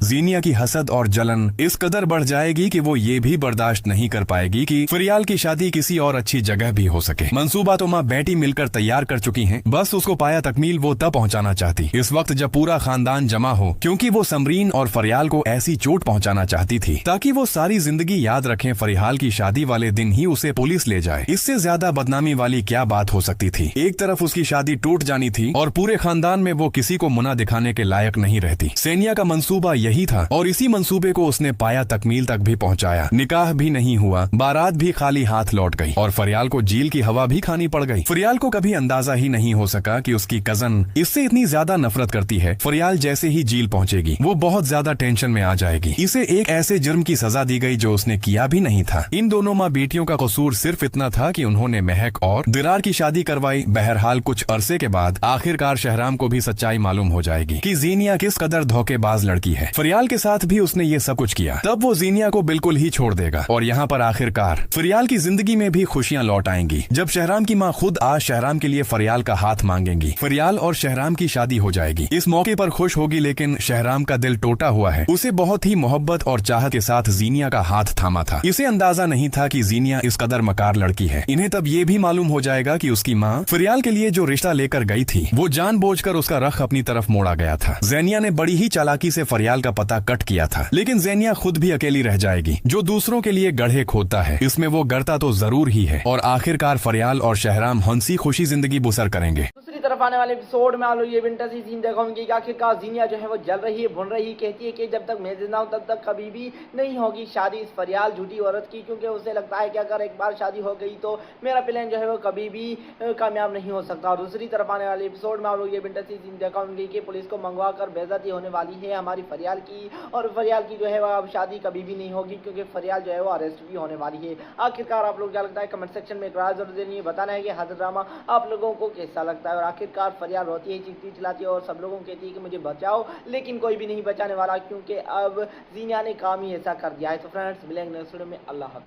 जीनिया की हसद और जलन इस कदर बढ़ जाएगी कि वो ये भी बर्दाश्त नहीं कर पाएगी कि फरियाल की शादी किसी और अच्छी जगह भी हो सके। मंसूबा तो माँ बेटी मिलकर तैयार कर चुकी हैं, बस उसको पाया तकमील वो तब पहुँचाना चाहती इस वक्त जब पूरा खानदान जमा हो, क्योंकि वो समरीन और फरियाल को ऐसी चोट पहुँचाना चाहती थी ताकि वो सारी जिंदगी याद रखें फरियाल की शादी वाले दिन ही उसे पुलिस ले जाए। इससे ज्यादा बदनामी वाली क्या बात हो सकती थी। एक तरफ उसकी शादी टूट जानी थी और पूरे खानदान में वो किसी को मुना दिखाने के लायक नहीं रहती। सेनिया का मंसूबा यही था और इसी मंसूबे को उसने पाया तकमील तक भी पहुंचाया। निकाह भी नहीं हुआ, बारात भी खाली हाथ लौट गई और फरियाल को जेल की हवा भी खानी पड़ गई। फरियाल को कभी अंदाजा ही नहीं हो सका कि उसकी कजन इससे इतनी ज्यादा नफरत करती है। फरियाल जैसे ही जेल पहुंचेगी वो बहुत ज्यादा टेंशन में आ जाएगी। इसे एक ऐसे जुर्म की सजा दी गई जो उसने किया भी नहीं था। इन दोनों माँ बेटियों का कसूर सिर्फ इतना था कि उन्होंने महक और दिरार की शादी करवाई। बहरहाल कुछ अरसे के बाद आखिरकार शहराम को भी सच्चाई मालूम हो जाएगी कि जीनिया किस कदर धोखेबाज लड़की है। फरियाल के साथ भी उसने ये सब कुछ किया। तब वो जीनिया को बिल्कुल ही छोड़ देगा और यहाँ पर आखिरकार फरियाल की जिंदगी में भी खुशियाँ लौट आएंगी जब शहराम की माँ खुद आज शहराम के लिए फरियाल का हाथ मांगेंगी। फरियाल और शहराम की शादी हो जाएगी। इस मौके पर खुश होगी, लेकिन शहराम का दिल टूटा हुआ है। उसे बहुत ही मोहब्बत और चाहत के साथ जीनिया का हाथ थामा था। इसे अंदाजा नहीं था कि जीनिया इस कदर मकार लड़की है। इन्हें तब ये भी मालूम हो जाएगा कि उसकी माँ फरियाल के लिए जो रिश्ता लेकर गई थी वो जानबूझकर उसका रख अपनी तरफ मोड़ा गया था। ज़ेनिया ने बड़ी ही चालाकी से फरियाल का पता कट किया था, लेकिन ज़ेनिया खुद भी अकेली रह जाएगी। जो दूसरों के लिए गढ़े खोदता है इसमें वो गढ़ता तो जरूर ही है और आखिरकार फरियाल और शहराम हंसी खुशी जिंदगी बसर करेंगे। दूसरी तरफ आने वाले एपिसोड में आप लोग ये इंटरेस्टिंग सीन देखोगे कि आखिरकार जीनिया जो है वो जल रही है, भुन रही, कहती है कि जब तक मैं जिंदा हूं तब तक कभी भी नहीं होगी शादी इस फरियाल झूठी औरत की, क्योंकि उसे लगता है कि अगर एक बार शादी हो गई तो मेरा प्लान जो है वो कभी भी कामयाब नहीं हो सकता। और दूसरी तरफ आने वाले एपिसोड में आप लोग ये इंटरेस्टिंग सीन देखोगे कि पुलिस को मंगवा कर बेइज्जती होने वाली है हमारी फरियाल की, और फरियाल की जो है वो अब शादी कभी भी नहीं होगी क्योंकि फरियाल जो है वो अरेस्ट भी होने वाली है। आखिरकार आप लोग क्या लगता है कमेंट सेक्शन में एक राय जरूर देनी है, बताना है कि हद ड्रामा आप लोगों को कैसा लगता है। और आखिरकार फरियाल रोती है, चीखती चिल्लाती है और सब लोगों को कहती है कि मुझे बचाओ, लेकिन कोई भी नहीं बचाने वाला क्योंकि अब जीनिया ने काम ही ऐसा कर दिया है। तो फ्रेंड्स मिलेंगे नेक्स्ट वीडियो में। अल्लाह हाफ़िज़।